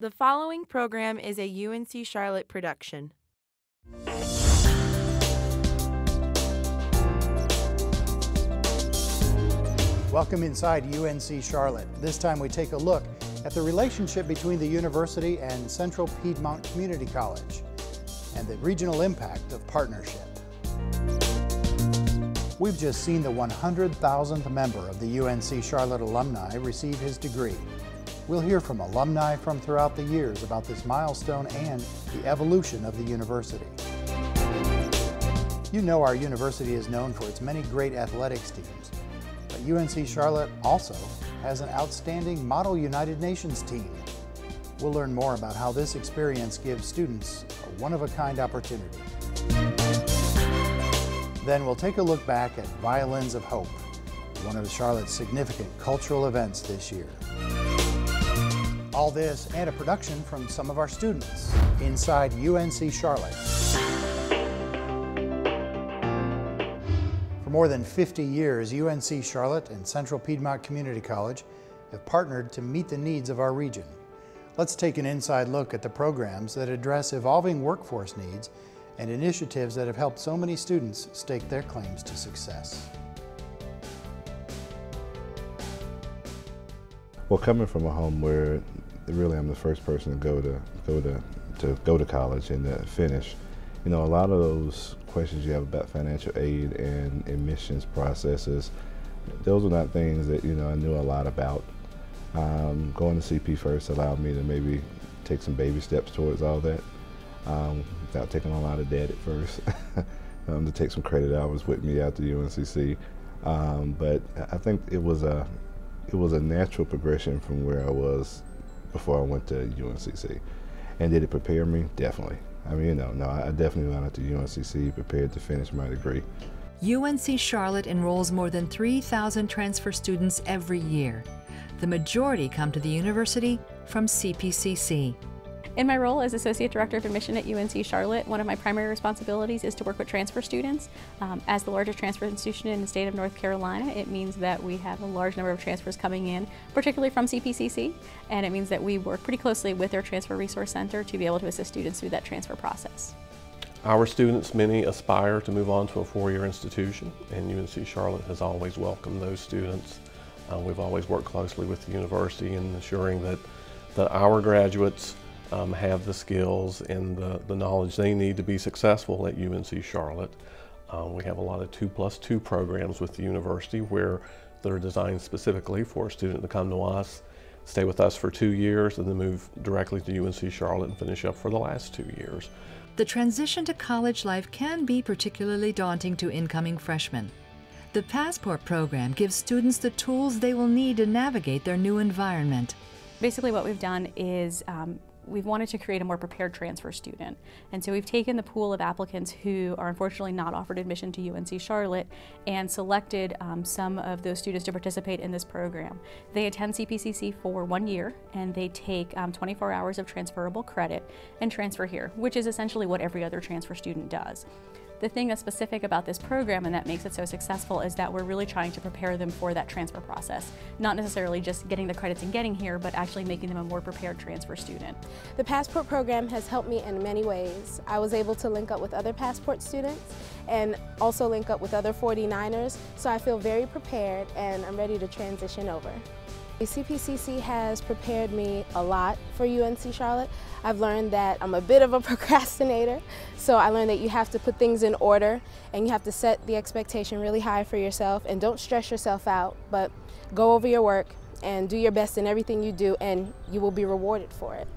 The following program is a UNC Charlotte production. Welcome inside UNC Charlotte. This time we take a look at the relationship between the university and Central Piedmont Community College and the regional impact of partnership. We've just seen the 100,000th member of the UNC Charlotte alumni receive his degree. We'll hear from alumni from throughout the years about this milestone and the evolution of the university. You know our university is known for its many great athletics teams, but UNC Charlotte also has an outstanding Model United Nations team. We'll learn more about how this experience gives students a one-of-a-kind opportunity. Then we'll take a look back at Violins of Hope, one of Charlotte's significant cultural events this year. All this and a production from some of our students inside UNC Charlotte. For more than 50 years, UNC Charlotte and Central Piedmont Community College have partnered to meet the needs of our region. Let's take an inside look at the programs that address evolving workforce needs and initiatives that have helped so many students stake their claims to success. Well, coming from a home where really I'm the first person to go to college and to finish, you know, a lot of those questions you have about financial aid and admissions processes, those are not things that, you know, I knew a lot about. Going to CP first allowed me to maybe take some baby steps towards all that without taking on a lot of debt at first. To take some credit hours with me out to UNCC, but I think it was a natural progression from where I was before I went to UNCC. And did it prepare me? Definitely. I mean, no, I definitely went out to UNCC prepared to finish my degree. UNC Charlotte enrolls more than 3,000 transfer students every year. The majority come to the university from CPCC. In my role as Associate Director of Admission at UNC Charlotte, one of my primary responsibilities is to work with transfer students. As the largest transfer institution in the state of North Carolina, it means that we have a large number of transfers coming in, particularly from CPCC, and it means that we work pretty closely with their Transfer Resource Center to be able to assist students through that transfer process. Our students, many aspire to move on to a four-year institution, and UNC Charlotte has always welcomed those students. We've always worked closely with the university in ensuring that our graduates have the skills and the knowledge they need to be successful at UNC Charlotte. We have a lot of 2+2 programs with the university where they're designed specifically for a student to come to us, stay with us for 2 years, and then move directly to UNC Charlotte and finish up for the last 2 years. The transition to college life can be particularly daunting to incoming freshmen. The Passport program gives students the tools they will need to navigate their new environment. Basically what we've done is we've wanted to create a more prepared transfer student. And so we've taken the pool of applicants who are unfortunately not offered admission to UNC Charlotte and selected some of those students to participate in this program. They attend CPCC for 1 year and they take 24 hours of transferable credit and transfer here, which is essentially what every other transfer student does. The thing that's specific about this program and that makes it so successful is that we're really trying to prepare them for that transfer process. Not necessarily just getting the credits and getting here, but actually making them a more prepared transfer student. The Passport program has helped me in many ways. I was able to link up with other Passport students and also link up with other 49ers, so I feel very prepared and I'm ready to transition over. CPCC has prepared me a lot for UNC Charlotte. I've learned that I'm a bit of a procrastinator, so I learned that you have to put things in order and you have to set the expectation really high for yourself and don't stress yourself out, but go over your work and do your best in everything you do and you will be rewarded for it.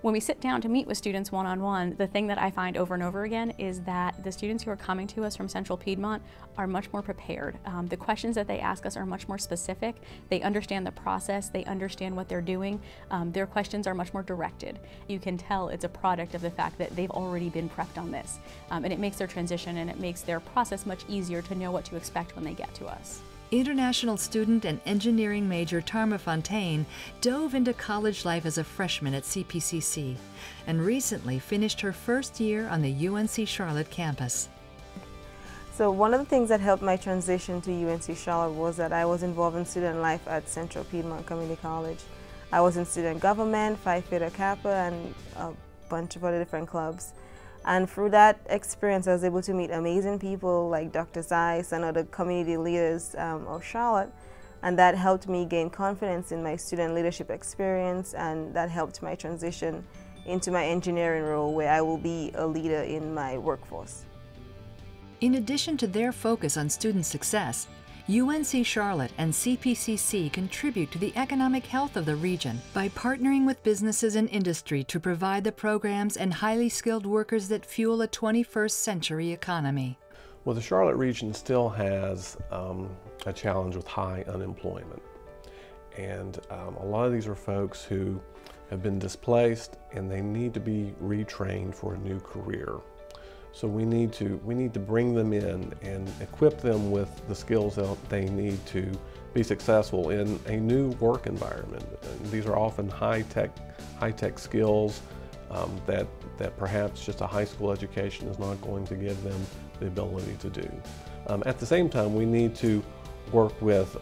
When we sit down to meet with students one-on-one, the thing that I find over and over again is that the students who are coming to us from Central Piedmont are much more prepared. The questions that they ask us are much more specific. They understand the process, they understand what they're doing. Their questions are much more directed. You can tell it's a product of the fact that they've already been prepped on this. And it makes their transition and it makes their process much easier to know what to expect when they get to us. International student and engineering major Tarma Fontaine dove into college life as a freshman at CPCC and recently finished her first year on the UNC Charlotte campus. So one of the things that helped my transition to UNC Charlotte was that I was involved in student life at Central Piedmont Community College. I was in student government, Phi Theta Kappa, and a bunch of other different clubs. And through that experience, I was able to meet amazing people like Dr. Zeiss and other community leaders of Charlotte. And that helped me gain confidence in my student leadership experience, and that helped my transition into my engineering role, where I will be a leader in my workforce. In addition to their focus on student success, UNC Charlotte and CPCC contribute to the economic health of the region by partnering with businesses and industry to provide the programs and highly skilled workers that fuel a 21st century economy. Well, the Charlotte region still has a challenge with high unemployment. And a lot of these are folks who have been displaced and they need to be retrained for a new career. So we need to bring them in and equip them with the skills that they need to be successful in a new work environment. And these are often high-tech skills that perhaps just a high school education is not going to give them the ability to do. At the same time, we need to work with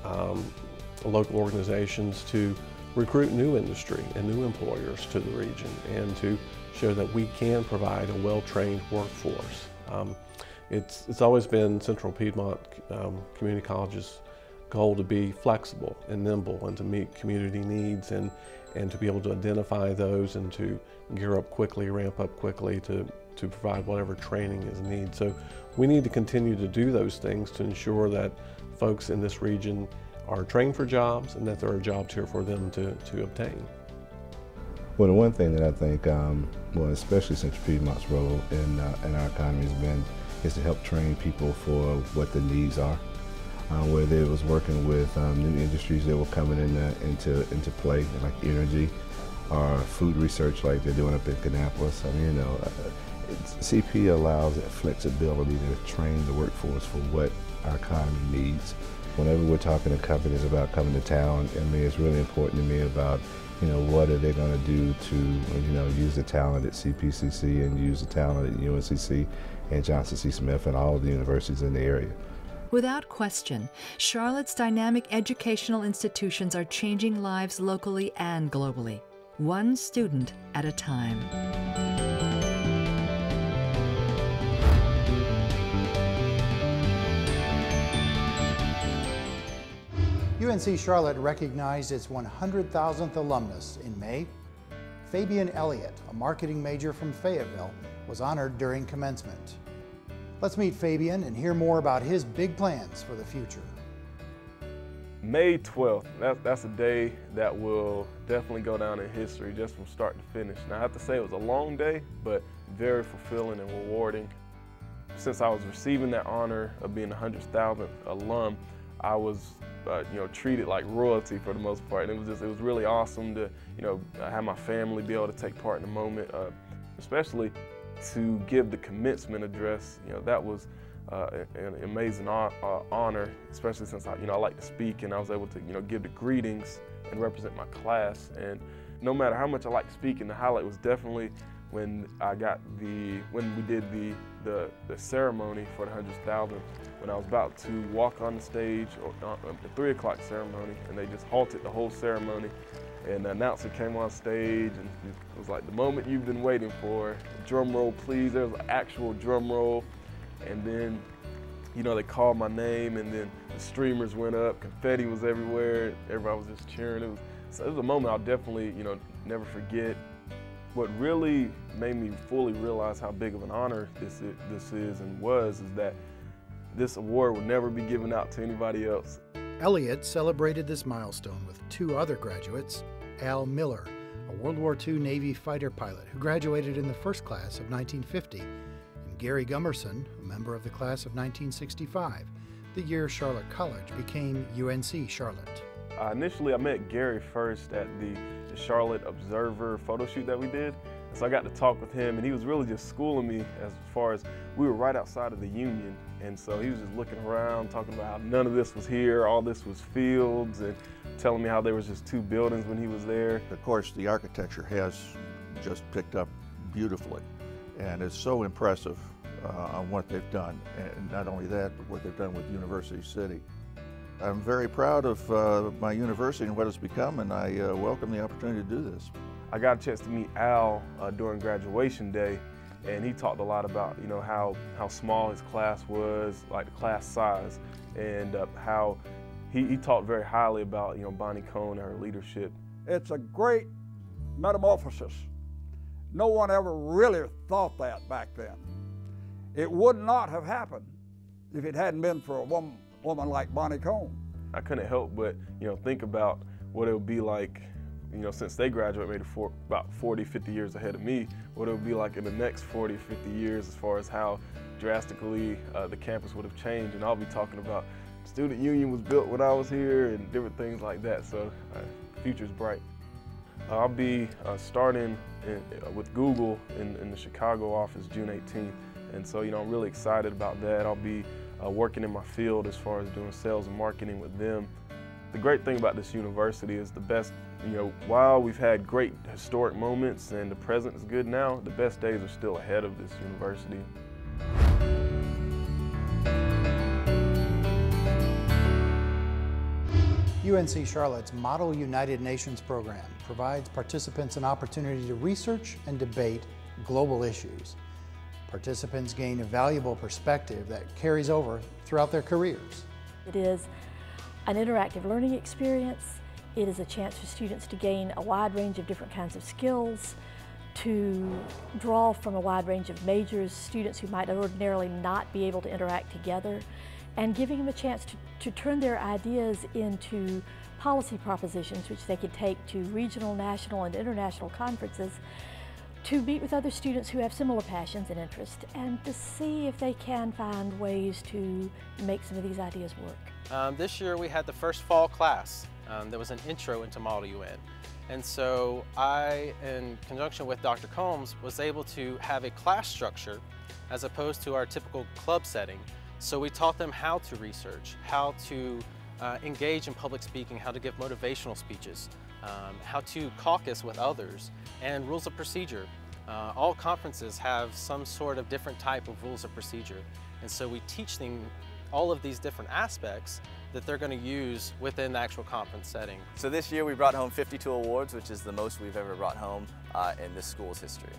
local organizations to recruit new industry and new employers to the region and to show that we can provide a well-trained workforce. It's always been Central Piedmont Community College's goal to be flexible and nimble and to meet community needs and to be able to identify those and to gear up quickly, ramp up quickly to provide whatever training is needed. So we need to continue to do those things to ensure that folks in this region are trained for jobs and that there are jobs here for them to obtain. Well, the one thing that I think, well, especially Central Piedmont's role in our economy is to help train people for what the needs are. Whether it was working with new industries that were coming into play, like energy, or food research like they're doing up in Kannapolis. I mean, CP allows that flexibility to train the workforce for what our economy needs. Whenever we're talking to companies about coming to town, I mean, it's really important to me about, what are they going to do to, use the talent at CPCC and use the talent at UNCC and Johnson C. Smith and all of the universities in the area. Without question, Charlotte's dynamic educational institutions are changing lives locally and globally, one student at a time. UNC Charlotte recognized its 100,000th alumnus in May. Fabian Elliott, a marketing major from Fayetteville, was honored during commencement. Let's meet Fabian and hear more about his big plans for the future. May 12th, that's a day that will definitely go down in history just from start to finish. Now I have to say it was a long day, but very fulfilling and rewarding. Since I was receiving that honor of being the 100,000th alum, I was treated like royalty for the most part. And it was really awesome to, have my family be able to take part in the moment, especially to give the commencement address. That was an amazing honor, especially since I like to speak, and I was able to, give the greetings and represent my class. And no matter how much I like speaking, the highlight was definitely when we did the ceremony for the 100,000th, when I was about to walk on the stage, the 3 o'clock ceremony, and they just halted the whole ceremony, and the announcer came on stage, and it was like the moment you've been waiting for. Drum roll, please. There was an actual drum roll, and then, they called my name, and then the streamers went up, confetti was everywhere, everybody was just cheering. It was a moment I'll definitely, never forget. What really made me fully realize how big of an honor this is and was is that this award would never be given out to anybody else. Elliot celebrated this milestone with 2 other graduates, Al Miller, a World War II Navy fighter pilot who graduated in the first class of 1950, and Gary Gummerson, a member of the class of 1965, the year Charlotte College became UNC Charlotte. Initially, I met Gary first at the Charlotte Observer photo shoot that we did. So I got to talk with him, and he was really just schooling me as far as we were right outside of the Union. And so he was just looking around, talking about how none of this was here, all this was fields, and telling me how there was just 2 buildings when he was there. Of course, the architecture has just picked up beautifully, and it's so impressive on what they've done. And not only that, but what they've done with University City. I'm very proud of my university and what it's become, and I welcome the opportunity to do this. I got a chance to meet Al during graduation day, and he talked a lot about, you know, how small his class was, like the class size, and how he talked very highly about, you know, Bonnie Cone and her leadership. It's a great metamorphosis. No one ever really thought that back then. It would not have happened if it hadn't been for a woman like Bonnie Cone. I couldn't help but, you know, think about what it would be like, you know, since they graduated maybe about 40, 50 years ahead of me, what it would be like in the next 40, 50 years as far as how drastically the campus would have changed. And I'll be talking about student union was built when I was here and different things like that, so future's bright. I'll be starting with Google in the Chicago office June 18th, and so, you know, I'm really excited about that. I'll be working in my field as far as doing sales and marketing with them. The great thing about this university is the best, you know, while we've had great historic moments and the present is good now, the best days are still ahead of this university. UNC Charlotte's Model United Nations program provides participants an opportunity to research and debate global issues. Participants gain a valuable perspective that carries over throughout their careers. It is an interactive learning experience. It is a chance for students to gain a wide range of different kinds of skills, to draw from a wide range of majors, students who might ordinarily not be able to interact together, and giving them a chance to turn their ideas into policy propositions which they could take to regional, national, and international conferences to meet with other students who have similar passions and interests and to see if they can find ways to make some of these ideas work. This year we had the first fall class. There was an intro into Model UN. And so I, in conjunction with Dr. Combs, was able to have a class structure as opposed to our typical club setting. So we taught them how to research, how to engage in public speaking, how to give motivational speeches, how to caucus with others, and rules of procedure. All conferences have some sort of different type of rules of procedure. And so we teach them all of these different aspects that they're going to use within the actual conference setting. So this year we brought home 52 awards, which is the most we've ever brought home in this school's history.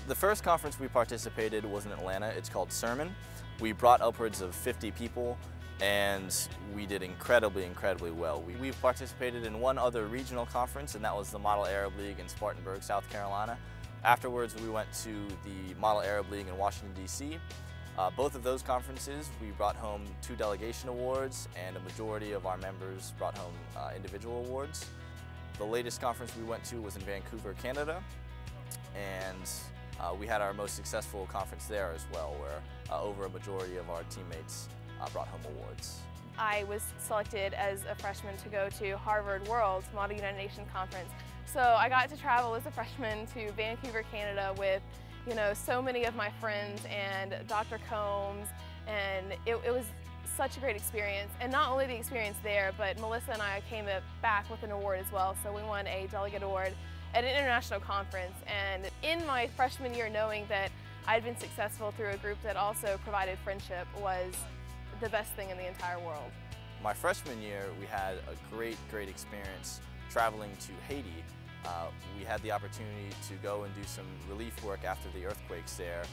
The first conference we participated was in Atlanta. It's called Sermon. We brought upwards of 50 people, and we did incredibly well. We've participated in one other regional conference, and that was the Model Arab League in Spartanburg, South Carolina. Afterwards, we went to the Model Arab League in Washington, D.C. Both of those conferences, we brought home 2 delegation awards, and a majority of our members brought home individual awards. The latest conference we went to was in Vancouver, Canada, and we had our most successful conference there as well, where over a majority of our teammates brought home awards. I was selected as a freshman to go to Harvard World's Model United Nations Conference. So I got to travel as a freshman to Vancouver, Canada with, you know, so many of my friends and Dr. Combs, and it was such a great experience. And not only the experience there, but Melissa and I came back with an award as well. So we won a delegate award at an international conference. And in my freshman year, knowing that I'd been successful through a group that also provided friendship was the best thing in the entire world. My freshman year, we had a great experience traveling to Haiti. We had the opportunity to go and do some relief work after the earthquakes there,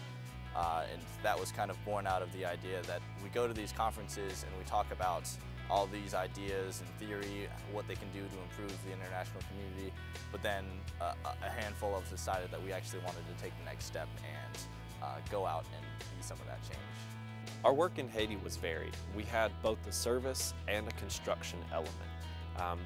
and that was kind of born out of the idea that we go to these conferences and we talk about all these ideas and theory, what they can do to improve the international community, but then a handful of us decided that we actually wanted to take the next step and go out and be some of that change. Our work in Haiti was varied. We had both a service and a construction element.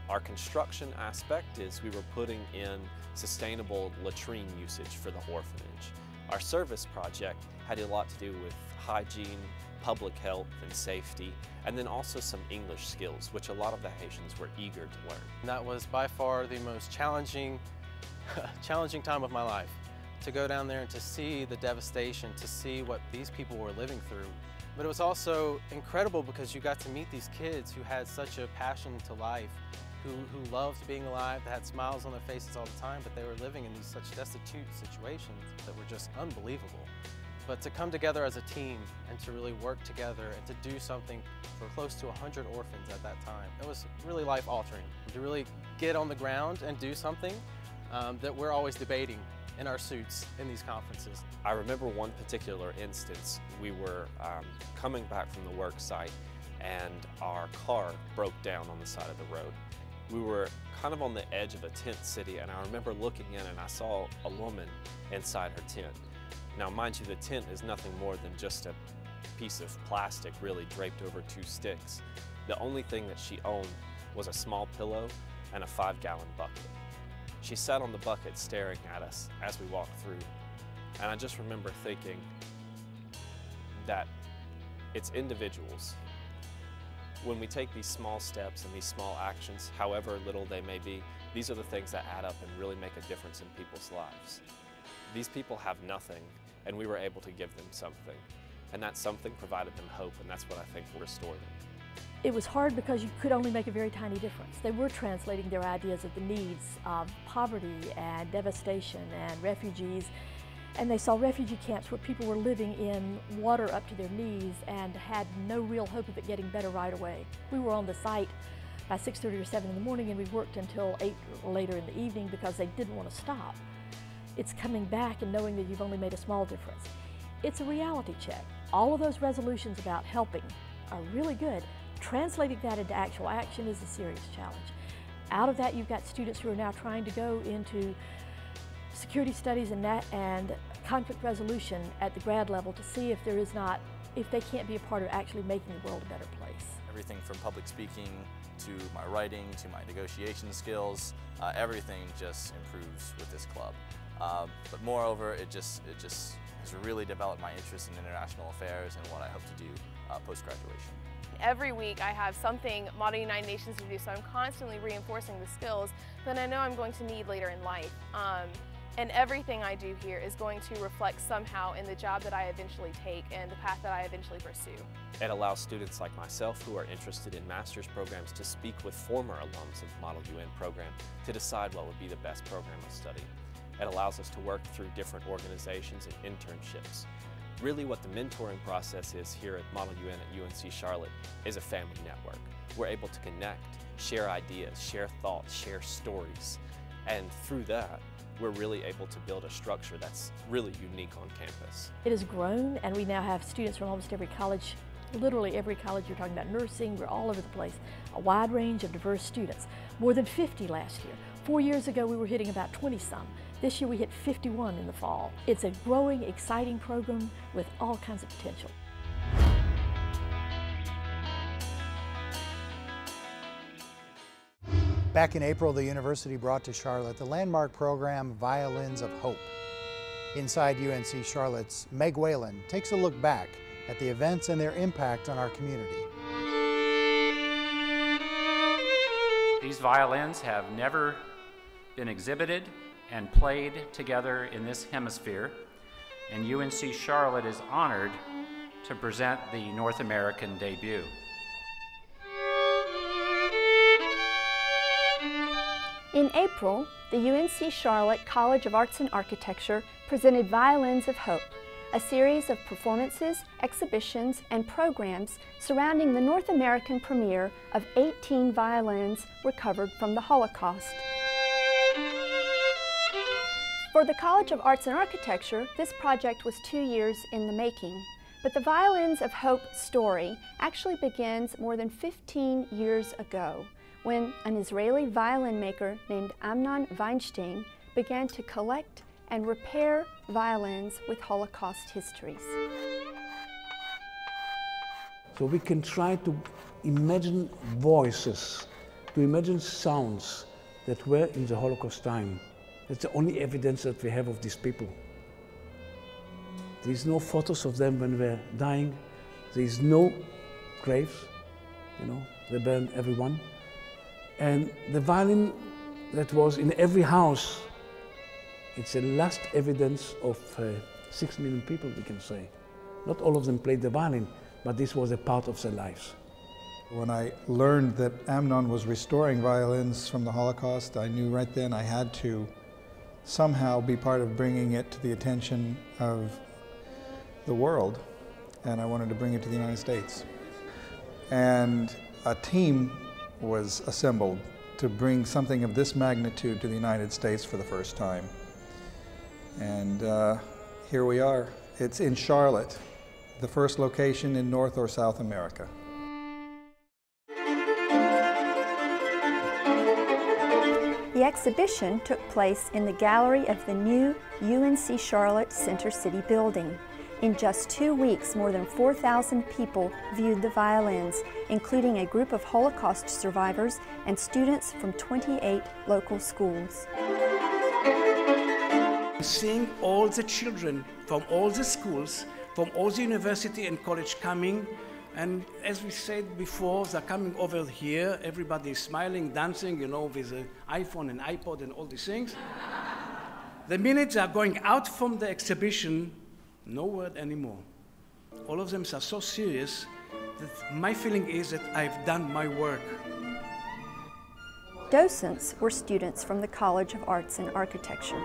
Our construction aspect is we were putting in sustainable latrine usage for the orphanage. Our service project had a lot to do with hygiene, public health and safety, and then also some English skills, which a lot of the Haitians were eager to learn. That was by far the most challenging time of my life. To go down there and to see the devastation, to see what these people were living through. But it was also incredible because you got to meet these kids who had such a passion to life, who loved being alive, that had smiles on their faces all the time, but they were living in these such destitute situations that were just unbelievable. But to come together as a team and to really work together and to do something for close to 100 orphans at that time, it was really life-altering. To really get on the ground and do something that we're always debating in our suits in these conferences. I remember one particular instance. We were coming back from the work site and our car broke down on the side of the road. We were kind of on the edge of a tent city, and I remember looking in and I saw a woman inside her tent. Now, mind you, the tent is nothing more than just a piece of plastic really draped over 2 sticks. The only thing that she owned was a small pillow and a 5-gallon bucket. She sat on the bucket staring at us as we walked through, and I just remember thinking that it's individuals. When we take these small steps and these small actions, however little they may be, these are the things that add up and really make a difference in people's lives. These people have nothing, and we were able to give them something. And that something provided them hope, and that's what I think will restore them. It was hard because you could only make a very tiny difference. They were translating their ideas of the needs of poverty and devastation and refugees. And they saw refugee camps where people were living in water up to their knees and had no real hope of it getting better right away. We were on the site by 6:30 or 7 in the morning, and we worked until 8 or later in the evening because they didn't want to stop. It's coming back and knowing that you've only made a small difference. It's a reality check. All of those resolutions about helping are really good. Translating that into actual action is a serious challenge. Out of that, you've got students who are now trying to go into security studies and conflict resolution at the grad level to see if they can't be a part of actually making the world a better place. Everything from public speaking to my writing to my negotiation skills, everything just improves with this club. But moreover, it just has really developed my interest in international affairs and what I hope to do post-graduation. Every week I have something Model United Nations to do, so I'm constantly reinforcing the skills that I know I'm going to need later in life. And everything I do here is going to reflect somehow in the job that I eventually take and the path that I eventually pursue. It allows students like myself who are interested in master's programs to speak with former alums of the Model UN program to decide what would be the best program of study. It allows us to work through different organizations and internships. Really what the mentoring process is here at Model UN at UNC Charlotte is a family network. We're able to connect, share ideas, share thoughts, share stories, and through that, we're really able to build a structure that's really unique on campus. It has grown, and we now have students from almost every college, literally every college. You're talking about nursing, we're all over the place. A wide range of diverse students, more than 50 last year. 4 years ago, we were hitting about 20-some. This year, we hit 51 in the fall. It's a growing, exciting program with all kinds of potential. Back in April, the university brought to Charlotte the landmark program Violins of Hope. Inside UNC Charlotte's Meg Whalen takes a look back at the events and their impact on our community. These violins have never been exhibited and played together in this hemisphere, and UNC Charlotte is honored to present the North American debut. In April, the UNC Charlotte College of Arts and Architecture presented Violins of Hope, a series of performances, exhibitions, and programs surrounding the North American premiere of 18 violins recovered from the Holocaust. For the College of Arts and Architecture, this project was 2 years in the making, but the Violins of Hope story actually begins more than 15 years ago, when an Israeli violin maker named Amnon Weinstein began to collect and repair violins with Holocaust histories. So we can try to imagine voices, to imagine sounds that were in the Holocaust time. That's the only evidence that we have of these people. There is no photos of them when they were dying. There is no graves, they burned everyone. And the violin that was in every house, it's the last evidence of 6 million people, we can say. Not all of them played the violin, but this was a part of their lives. When I learned that Amnon was restoring violins from the Holocaust, I knew right then I had to somehow be part of bringing it to the attention of the world, and I wanted to bring it to the United States. And a team was assembled to bring something of this magnitude to the United States for the first time. And here we are. It's in Charlotte, the first location in North or South America. The exhibition took place in the gallery of the new UNC Charlotte Center City building. In just 2 weeks, more than 4,000 people viewed the violins, including a group of Holocaust survivors and students from 28 local schools. Seeing all the children from all the schools, from all the university and college coming, and as we said before, they're coming over here, everybody is smiling, dancing, you know, with an iPhone and iPod and all these things. The minute they're going out from the exhibition, no word anymore. All of them are so serious that my feeling is that I've done my work. Docents were students from the College of Arts and Architecture.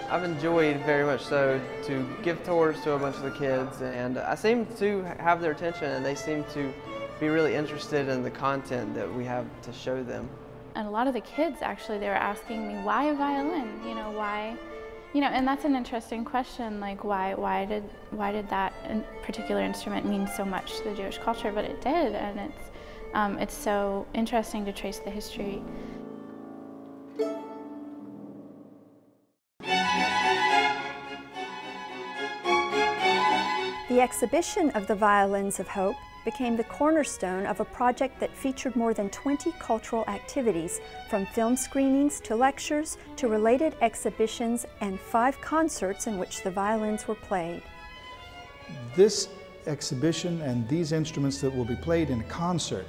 I've enjoyed very much so to give tours to a bunch of the kids, and I seem to have their attention, and they seem to be really interested in the content that we have to show them. And a lot of the kids actually, they were asking me, why a violin? You know, why? You know, and that's an interesting question, like why did that particular instrument mean so much to the Jewish culture? But it did, and it's so interesting to trace the history. The exhibition of the Violins of Hope became the cornerstone of a project that featured more than 20 cultural activities, from film screenings to lectures to related exhibitions and 5 concerts in which the violins were played. This exhibition and these instruments that will be played in concert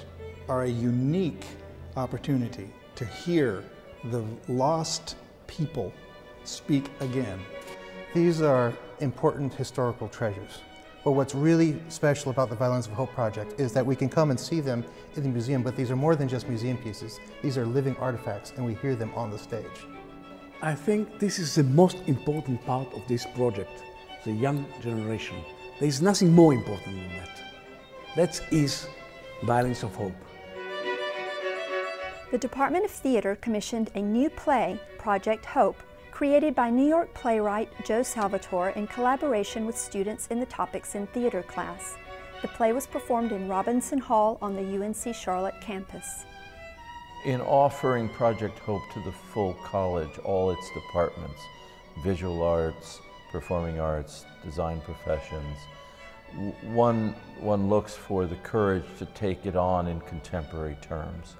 are a unique opportunity to hear the lost people speak again. These are important historical treasures. But what's really special about the Violins of Hope project is that we can come and see them in the museum, but these are more than just museum pieces. These are living artifacts, and we hear them on the stage. I think this is the most important part of this project, the young generation. There is nothing more important than that. That is Violins of Hope. The Department of Theater commissioned a new play, Project Hope, created by New York playwright Joe Salvatore in collaboration with students in the Topics in Theater class. The play was performed in Robinson Hall on the UNC Charlotte campus. In offering Project Hope to the full college, all its departments, visual arts, performing arts, design professions, one looks for the courage to take it on in contemporary terms.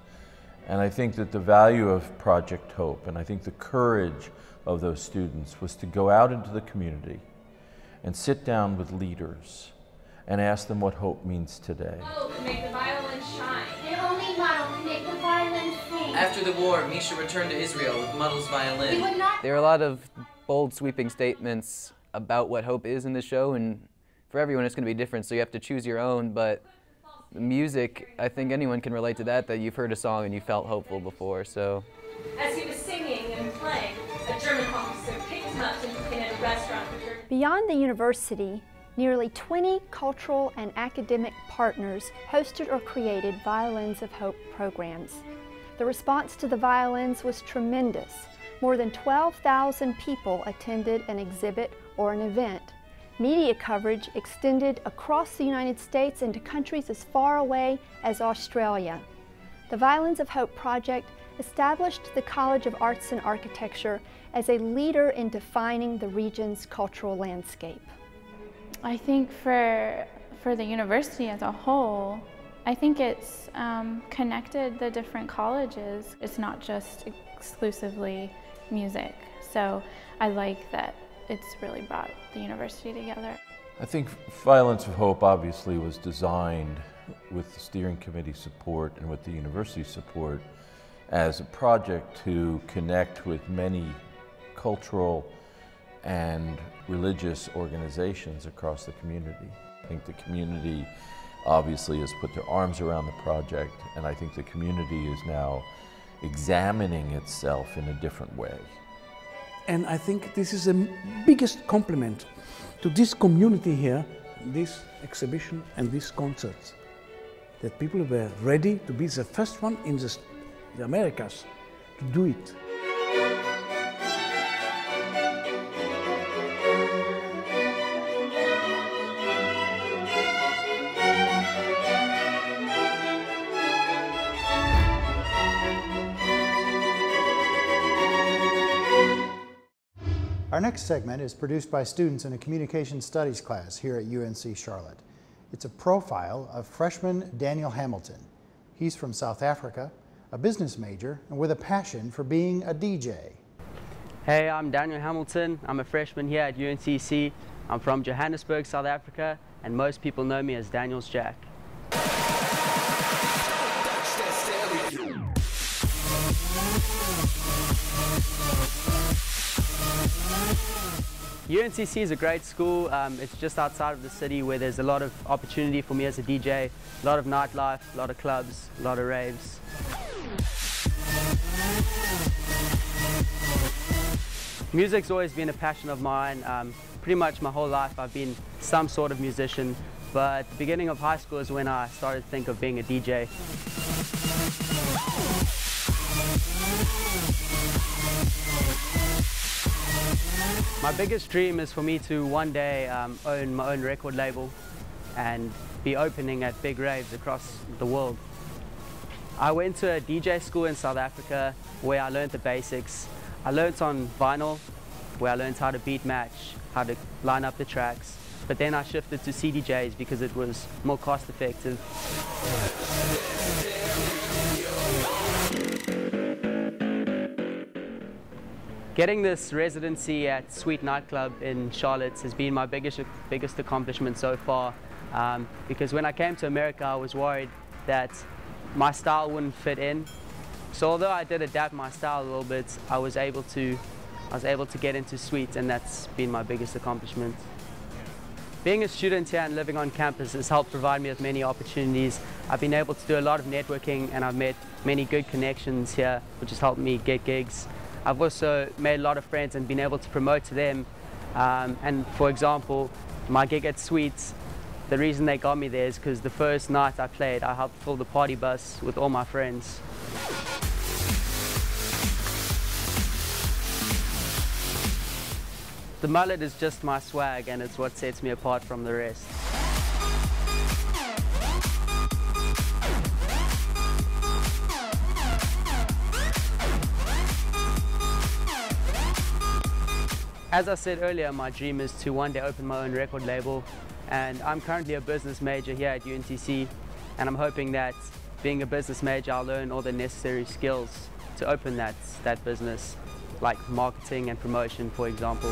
And I think that the value of Project Hope, and I think the courage of those students, was to go out into the community and sit down with leaders and ask them what hope means today. Hope to make the violin shine. An only model to make the violin sing. After the war, Misha returned to Israel with Muddle's violin. There are a lot of bold, sweeping statements about what hope is in the show, and for everyone it's going to be different, so you have to choose your own, but music, I think anyone can relate to that you've heard a song and you felt hopeful before, so. As he was singing and playing, a German officer picked him up and took him at a restaurant for German. Beyond the university, nearly 20 cultural and academic partners hosted or created Violins of Hope programs. The response to the violins was tremendous. More than 12,000 people attended an exhibit or an event. Media coverage extended across the United States and to countries as far away as Australia. The Violins of Hope project established the College of Arts and Architecture as a leader in defining the region's cultural landscape. I think for the university as a whole, I think it's connected the different colleges. It's not just exclusively music. So I like that it's really brought the university together. I think Violins of Hope obviously was designed with the steering committee support and with the university support as a project to connect with many cultural and religious organizations across the community. I think the community obviously has put their arms around the project, and I think the community is now examining itself in a different way. And I think this is the biggest compliment to this community here, this exhibition and these concerts, that people were ready to be the first one in the Americas to do it. Our next segment is produced by students in a communication studies class here at UNC Charlotte. It's a profile of freshman Daniel Hamilton. He's from South Africa, a business major, and with a passion for being a DJ. Hey, I'm Daniel Hamilton. I'm a freshman here at UNCC. I'm from Johannesburg, South Africa, and most people know me as Daniel's Jack. UNCC is a great school. It's just outside of the city where there's a lot of opportunity for me as a DJ, a lot of nightlife, a lot of clubs, a lot of raves. Music's always been a passion of mine. Pretty much my whole life I've been some sort of musician, but at the beginning of high school is when I started to think of being a DJ. My biggest dream is for me to one day own my own record label and be opening at big raves across the world. I went to a DJ school in South Africa where I learned the basics. I learned on vinyl, where I learned how to beat match, how to line up the tracks. But then I shifted to CDJs because it was more cost effective. Getting this residency at Sweet Nightclub in Charlotte has been my biggest accomplishment so far, because when I came to America I was worried that my style wouldn't fit in. So although I did adapt my style a little bit, I was able to get into Sweet, and that's been my biggest accomplishment. Being a student here and living on campus has helped provide me with many opportunities. I've been able to do a lot of networking, and I've made many good connections here, which has helped me get gigs. I've also made a lot of friends and been able to promote to them. And for example, my gig at Sweets, the reason they got me there is because the first night I played, I helped fill the party bus with all my friends. The mullet is just my swag, and it's what sets me apart from the rest. As I said earlier, my dream is to one day open my own record label, and I'm currently a business major here at UNCC, and I'm hoping that being a business major I'll learn all the necessary skills to open that business, like marketing and promotion, for example.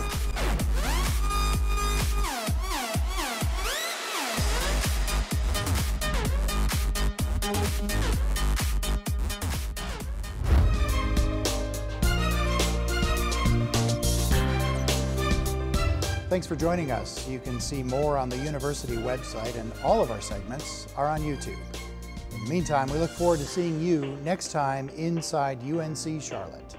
Thanks for joining us. You can see more on the university website, and all of our segments are on YouTube. In the meantime, we look forward to seeing you next time inside UNC Charlotte.